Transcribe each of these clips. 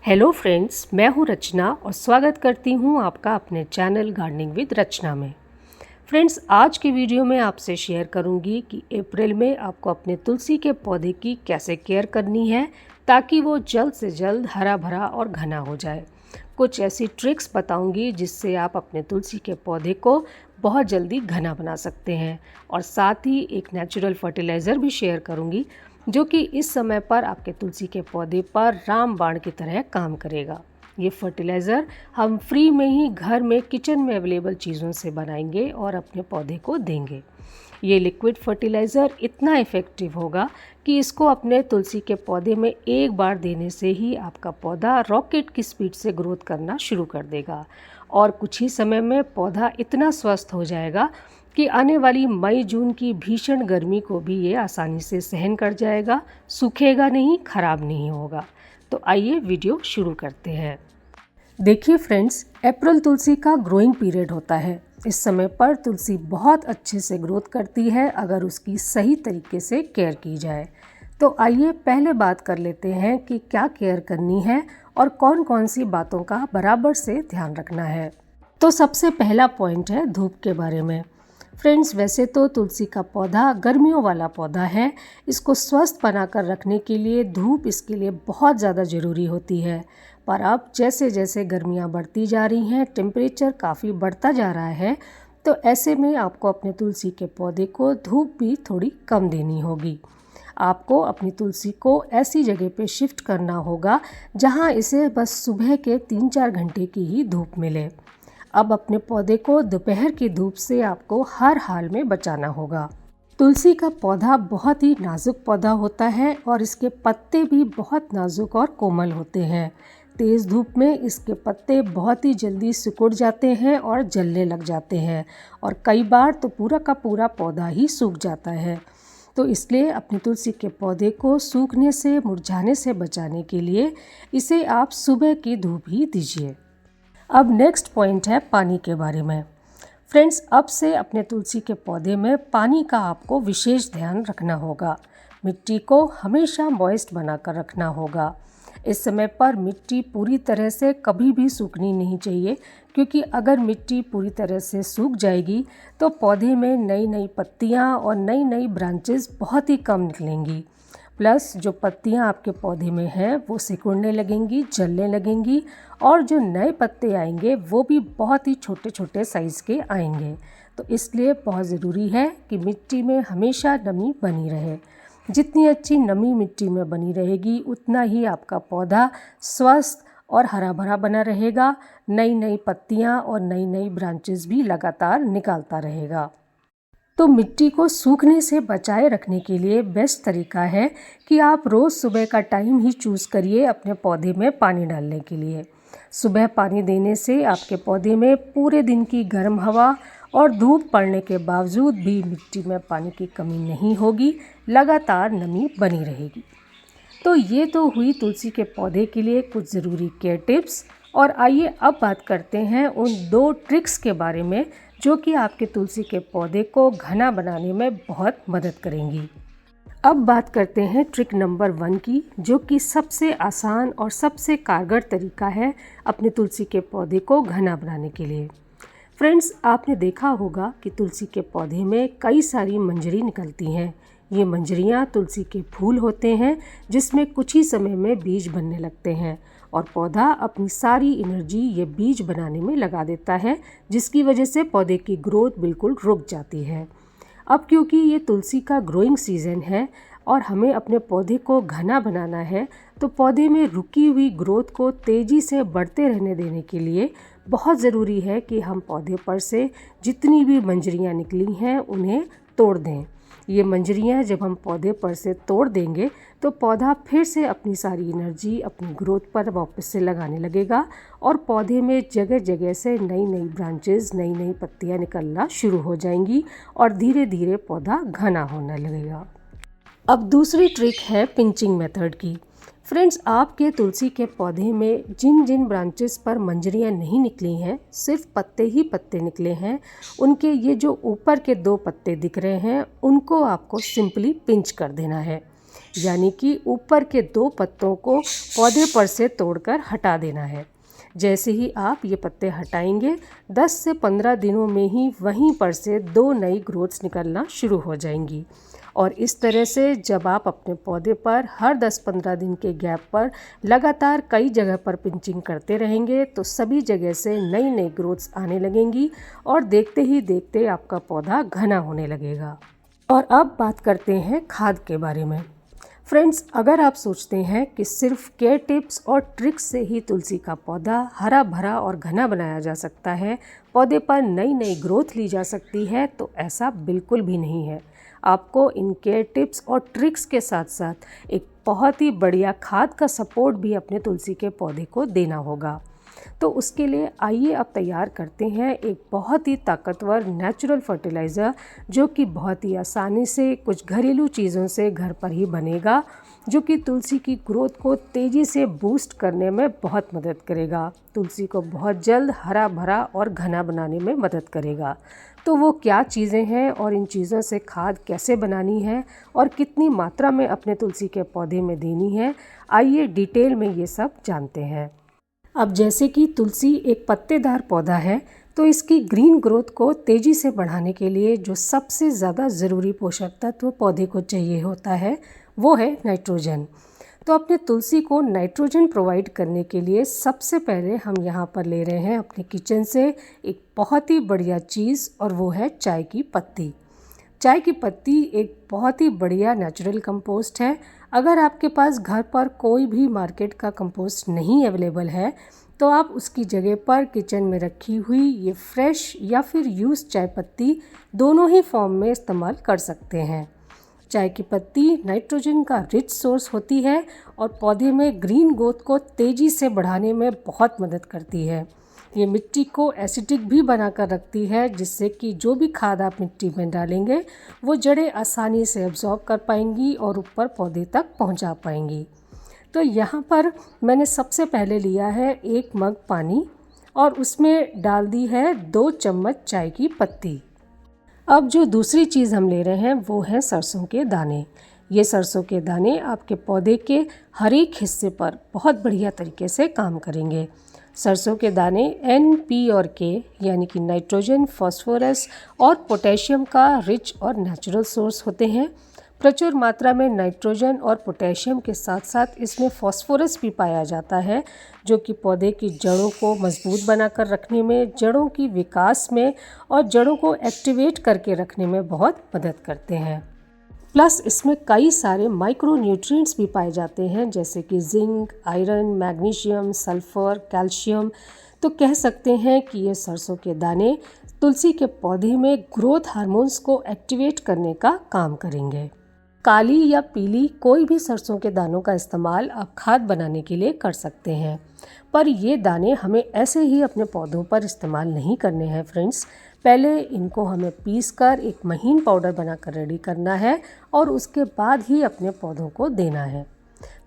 Hello friends, मैं हूँ रचना और स्वागत करती हूँ आपका अपने चैनल गार्डनिंग विद रचना में। फ्रेंड्स, आज की वीडियो में आपसे शेयर करूँगी कि अप्रैल में आपको अपने तुलसी के पौधे की कैसे केयर करनी है ताकि वो जल्द से जल्द हरा भरा और घना हो जाए। कुछ ऐसी ट्रिक्स बताऊँगी जिससे आप अपने तुलसी के पौधे को बहुत जल्दी घना बना सकते हैं और साथ ही एक नेचुरल फर्टिलाइज़र भी शेयर करूँगी जो कि इस समय पर आपके तुलसी के पौधे पर रामबाण की तरह काम करेगा। ये फर्टिलाइज़र हम फ्री में ही घर में किचन में अवेलेबल चीज़ों से बनाएंगे और अपने पौधे को देंगे। ये लिक्विड फर्टिलाइज़र इतना इफ़ेक्टिव होगा कि इसको अपने तुलसी के पौधे में एक बार देने से ही आपका पौधा रॉकेट की स्पीड से ग्रोथ करना शुरू कर देगा और कुछ ही समय में पौधा इतना स्वस्थ हो जाएगा कि आने वाली मई जून की भीषण गर्मी को भी ये आसानी से सहन कर जाएगा, सूखेगा नहीं, खराब नहीं होगा। तो आइए वीडियो शुरू करते हैं। देखिए फ्रेंड्स, अप्रैल तुलसी का ग्रोइंग पीरियड होता है। इस समय पर तुलसी बहुत अच्छे से ग्रोथ करती है अगर उसकी सही तरीके से केयर की जाए। तो आइए पहले बात कर लेते हैं कि क्या केयर करनी है और कौन कौन सी बातों का बराबर से ध्यान रखना है। तो सबसे पहला पॉइंट है धूप के बारे में। फ्रेंड्स, वैसे तो तुलसी का पौधा गर्मियों वाला पौधा है। इसको स्वस्थ बनाकर रखने के लिए धूप इसके लिए बहुत ज़्यादा ज़रूरी होती है। पर अब जैसे जैसे गर्मियाँ बढ़ती जा रही हैं, टेम्परेचर काफ़ी बढ़ता जा रहा है, तो ऐसे में आपको अपने तुलसी के पौधे को धूप भी थोड़ी कम देनी होगी। आपको अपनी तुलसी को ऐसी जगह पे शिफ्ट करना होगा जहाँ इसे बस सुबह के 3-4 घंटे की ही धूप मिले। अब अपने पौधे को दोपहर की धूप से आपको हर हाल में बचाना होगा। तुलसी का पौधा बहुत ही नाजुक पौधा होता है और इसके पत्ते भी बहुत नाजुक और कोमल होते हैं। तेज़ धूप में इसके पत्ते बहुत ही जल्दी सिकुड़ जाते हैं और जलने लग जाते हैं और कई बार तो पूरा का पूरा पौधा ही सूख जाता है। तो इसलिए अपने तुलसी के पौधे को सूखने से, मुरझाने से बचाने के लिए इसे आप सुबह की धूप ही दीजिए। अब नेक्स्ट पॉइंट है पानी के बारे में। फ्रेंड्स, अब से अपने तुलसी के पौधे में पानी का आपको विशेष ध्यान रखना होगा। मिट्टी को हमेशा मॉइस्ट बनाकर रखना होगा। इस समय पर मिट्टी पूरी तरह से कभी भी सूखनी नहीं चाहिए, क्योंकि अगर मिट्टी पूरी तरह से सूख जाएगी तो पौधे में नई नई पत्तियां और नई नई ब्रांचेस बहुत ही कम निकलेंगी। प्लस जो पत्तियां आपके पौधे में हैं वो सिकुड़ने लगेंगी, जलने लगेंगी और जो नए पत्ते आएंगे वो भी बहुत ही छोटे छोटे साइज़ के आएंगे। तो इसलिए बहुत ज़रूरी है कि मिट्टी में हमेशा नमी बनी रहे। जितनी अच्छी नमी मिट्टी में बनी रहेगी उतना ही आपका पौधा स्वस्थ और हरा भरा बना रहेगा, नई नई पत्तियां और नई नई ब्रांचेस भी लगातार निकालता रहेगा। तो मिट्टी को सूखने से बचाए रखने के लिए बेस्ट तरीका है कि आप रोज़ सुबह का टाइम ही चूज़ करिए अपने पौधे में पानी डालने के लिए। सुबह पानी देने से आपके पौधे में पूरे दिन की गर्म हवा और धूप पड़ने के बावजूद भी मिट्टी में पानी की कमी नहीं होगी, लगातार नमी बनी रहेगी। तो ये तो हुई तुलसी के पौधे के लिए कुछ ज़रूरी केयर टिप्स। और आइए अब बात करते हैं उन 2 ट्रिक्स के बारे में जो कि आपके तुलसी के पौधे को घना बनाने में बहुत मदद करेंगी। अब बात करते हैं ट्रिक नंबर 1 की, जो कि सबसे आसान और सबसे कारगर तरीका है अपने तुलसी के पौधे को घना बनाने के लिए। फ्रेंड्स, आपने देखा होगा कि तुलसी के पौधे में कई सारी मंजरी निकलती हैं। ये मंजरियाँ तुलसी के फूल होते हैं जिसमें कुछ ही समय में बीज बनने लगते हैं और पौधा अपनी सारी एनर्जी ये बीज बनाने में लगा देता है, जिसकी वजह से पौधे की ग्रोथ बिल्कुल रुक जाती है। अब क्योंकि ये तुलसी का ग्रोइंग सीज़न है और हमें अपने पौधे को घना बनाना है, तो पौधे में रुकी हुई ग्रोथ को तेज़ी से बढ़ते रहने देने के लिए बहुत ज़रूरी है कि हम पौधे पर से जितनी भी मंजरियाँ निकली हैं उन्हें तोड़ दें। ये मंजरियाँ जब हम पौधे पर से तोड़ देंगे तो पौधा फिर से अपनी सारी एनर्जी अपनी ग्रोथ पर वापस से लगाने लगेगा और पौधे में जगह जगह से नई नई ब्रांचेस, नई नई पत्तियाँ निकलना शुरू हो जाएंगी और धीरे धीरे पौधा घना होने लगेगा। अब दूसरी ट्रिक है पिंचिंग मेथड की। फ्रेंड्स, आपके तुलसी के पौधे में जिन जिन ब्रांचेस पर मंजरियाँ नहीं निकली हैं, सिर्फ पत्ते ही पत्ते निकले हैं, उनके ये जो ऊपर के 2 पत्ते दिख रहे हैं उनको आपको सिंपली पिंच कर देना है। यानी कि ऊपर के 2 पत्तों को पौधे पर से तोड़कर हटा देना है। जैसे ही आप ये पत्ते हटाएंगे 10 से 15 दिनों में ही वहीं पर से 2 नई ग्रोथ्स निकलना शुरू हो जाएंगी। और इस तरह से जब आप अपने पौधे पर हर 10-15 दिन के गैप पर लगातार कई जगह पर पिंचिंग करते रहेंगे तो सभी जगह से नई नई ग्रोथ्स आने लगेंगी और देखते ही देखते आपका पौधा घना होने लगेगा। और अब बात करते हैं खाद के बारे में। फ्रेंड्स, अगर आप सोचते हैं कि सिर्फ केयर टिप्स और ट्रिक्स से ही तुलसी का पौधा हरा भरा और घना बनाया जा सकता है, पौधे पर नई नई ग्रोथ ली जा सकती है, तो ऐसा बिल्कुल भी नहीं है। आपको इन केयर टिप्स और ट्रिक्स के साथ साथ एक बहुत ही बढ़िया खाद का सपोर्ट भी अपने तुलसी के पौधे को देना होगा। तो उसके लिए आइए अब तैयार करते हैं एक बहुत ही ताकतवर नेचुरल फर्टिलाइज़र, जो कि बहुत ही आसानी से कुछ घरेलू चीज़ों से घर पर ही बनेगा, जो कि तुलसी की ग्रोथ को तेज़ी से बूस्ट करने में बहुत मदद करेगा, तुलसी को बहुत जल्द हरा भरा और घना बनाने में मदद करेगा। तो वो क्या चीज़ें हैं और इन चीज़ों से खाद कैसे बनानी है और कितनी मात्रा में अपने तुलसी के पौधे में देनी है, आइए डिटेल में ये सब जानते हैं। अब जैसे कि तुलसी एक पत्तेदार पौधा है, तो इसकी ग्रीन ग्रोथ को तेज़ी से बढ़ाने के लिए जो सबसे ज़्यादा ज़रूरी पोषक तत्व पौधे को चाहिए होता है वो है नाइट्रोजन। तो अपने तुलसी को नाइट्रोजन प्रोवाइड करने के लिए सबसे पहले हम यहाँ पर ले रहे हैं अपने किचन से एक बहुत ही बढ़िया चीज़, और वो है चाय की पत्ती। चाय की पत्ती एक बहुत ही बढ़िया नेचुरल कंपोस्ट है। अगर आपके पास घर पर कोई भी मार्केट का कंपोस्ट नहीं अवेलेबल है, तो आप उसकी जगह पर किचन में रखी हुई ये फ्रेश या फिर यूज़ चाय पत्ती दोनों ही फॉर्म में इस्तेमाल कर सकते हैं। चाय की पत्ती नाइट्रोजन का रिच सोर्स होती है और पौधे में ग्रीन ग्रोथ को तेज़ी से बढ़ाने में बहुत मदद करती है। ये मिट्टी को एसिडिक भी बनाकर रखती है, जिससे कि जो भी खाद आप मिट्टी में डालेंगे वो जड़ें आसानी से एब्जॉर्ब कर पाएंगी और ऊपर पौधे तक पहुंचा पाएंगी। तो यहाँ पर मैंने सबसे पहले लिया है 1 मग पानी और उसमें डाल दी है 2 चम्मच चाय की पत्ती। अब जो दूसरी चीज़ हम ले रहे हैं वो है सरसों के दाने। ये सरसों के दाने आपके पौधे के हर एक हिस्से पर बहुत बढ़िया तरीके से काम करेंगे। सरसों के दाने N, P और K यानी कि नाइट्रोजन, फास्फोरस और पोटेशियम का रिच और नेचुरल सोर्स होते हैं। प्रचुर मात्रा में नाइट्रोजन और पोटेशियम के साथ साथ इसमें फास्फोरस भी पाया जाता है, जो कि पौधे की जड़ों को मजबूत बनाकर रखने में, जड़ों की विकास में और जड़ों को एक्टिवेट करके रखने में बहुत मदद करते हैं। प्लस इसमें कई सारे माइक्रो न्यूट्रिएंट्स भी पाए जाते हैं, जैसे कि zinc, iron, magnesium, sulphur, calcium. तो कह सकते हैं कि ये सरसों के दाने तुलसी के पौधे में ग्रोथ हार्मोन्स को एक्टिवेट करने का काम करेंगे। काली या पीली कोई भी सरसों के दानों का इस्तेमाल आप खाद बनाने के लिए कर सकते हैं, पर ये दाने हमें ऐसे ही अपने पौधों पर इस्तेमाल नहीं करने हैं फ्रेंड्स। पहले इनको हमें पीसकर एक महीन पाउडर बनाकर रेडी करना है और उसके बाद ही अपने पौधों को देना है।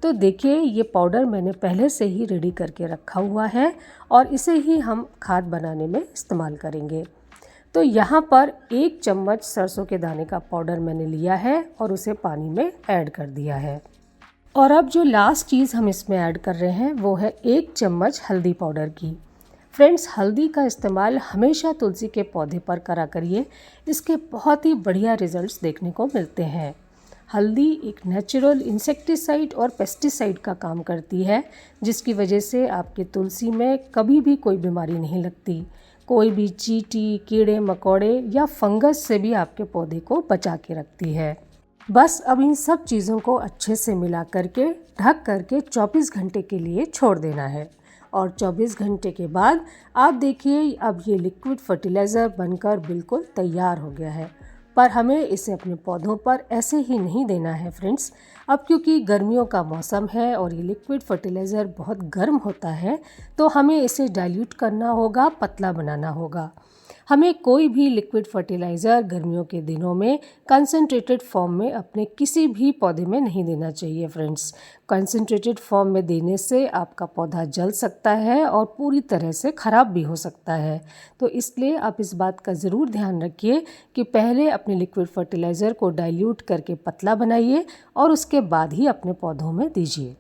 तो देखिए, ये पाउडर मैंने पहले से ही रेडी करके रखा हुआ है और इसे ही हम खाद बनाने में इस्तेमाल करेंगे। तो यहाँ पर 1 चम्मच सरसों के दाने का पाउडर मैंने लिया है और उसे पानी में ऐड कर दिया है। और अब जो लास्ट चीज़ हम इसमें ऐड कर रहे हैं वो है 1 चम्मच हल्दी पाउडर की। फ्रेंड्स, हल्दी का इस्तेमाल हमेशा तुलसी के पौधे पर करा करिए, इसके बहुत ही बढ़िया रिजल्ट्स देखने को मिलते हैं। हल्दी एक नेचुरल इंसेक्टिसाइड और पेस्टिसाइड का काम करती है, जिसकी वजह से आपके तुलसी में कभी भी कोई बीमारी नहीं लगती। कोई भी चींटी, कीड़े मकोड़े या फंगस से भी आपके पौधे को बचा के रखती है। बस अब इन सब चीज़ों को अच्छे से मिला करके ढक करके 24 घंटे के लिए छोड़ देना है। और 24 घंटे के बाद आप देखिए, अब ये लिक्विड फर्टिलाइज़र बनकर बिल्कुल तैयार हो गया है। पर हमें इसे अपने पौधों पर ऐसे ही नहीं देना है फ्रेंड्स। अब क्योंकि गर्मियों का मौसम है और ये लिक्विड फर्टिलाइज़र बहुत गर्म होता है, तो हमें इसे डाइल्यूट करना होगा, पतला बनाना होगा। हमें कोई भी लिक्विड फर्टिलाइज़र गर्मियों के दिनों में कंसंट्रेटेड फॉर्म में अपने किसी भी पौधे में नहीं देना चाहिए फ्रेंड्स। कंसंट्रेटेड फॉर्म में देने से आपका पौधा जल सकता है और पूरी तरह से ख़राब भी हो सकता है। तो इसलिए आप इस बात का ज़रूर ध्यान रखिए कि पहले अपने लिक्विड फर्टिलाइज़र को डाइल्यूट करके पतला बनाइए और उसके बाद ही अपने पौधों में दीजिए।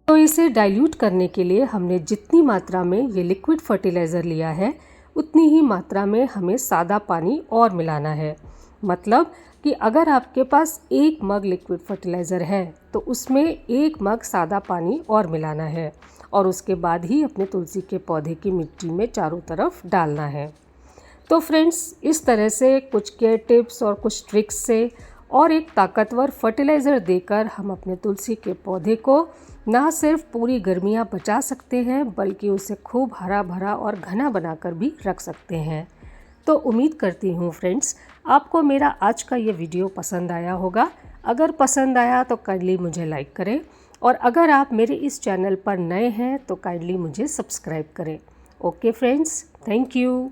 तो इसे डाइल्यूट करने के लिए हमने जितनी मात्रा में ये लिक्विड फर्टिलाइज़र लिया है उतनी ही मात्रा में हमें सादा पानी और मिलाना है। मतलब कि अगर आपके पास 1 मग लिक्विड फर्टिलाइज़र है तो उसमें 1 मग सादा पानी और मिलाना है और उसके बाद ही अपने तुलसी के पौधे की मिट्टी में चारों तरफ डालना है। तो फ्रेंड्स, इस तरह से कुछ केयर टिप्स और कुछ ट्रिक्स से और एक ताकतवर फर्टिलाइज़र देकर हम अपने तुलसी के पौधे को ना सिर्फ पूरी गर्मियाँ बचा सकते हैं बल्कि उसे खूब हरा भरा और घना बनाकर भी रख सकते हैं। तो उम्मीद करती हूँ फ्रेंड्स, आपको मेरा आज का ये वीडियो पसंद आया होगा। अगर पसंद आया तो काइंडली मुझे लाइक करें और अगर आप मेरे इस चैनल पर नए हैं तो काइंडली मुझे सब्सक्राइब करें। Okay friends, thank you.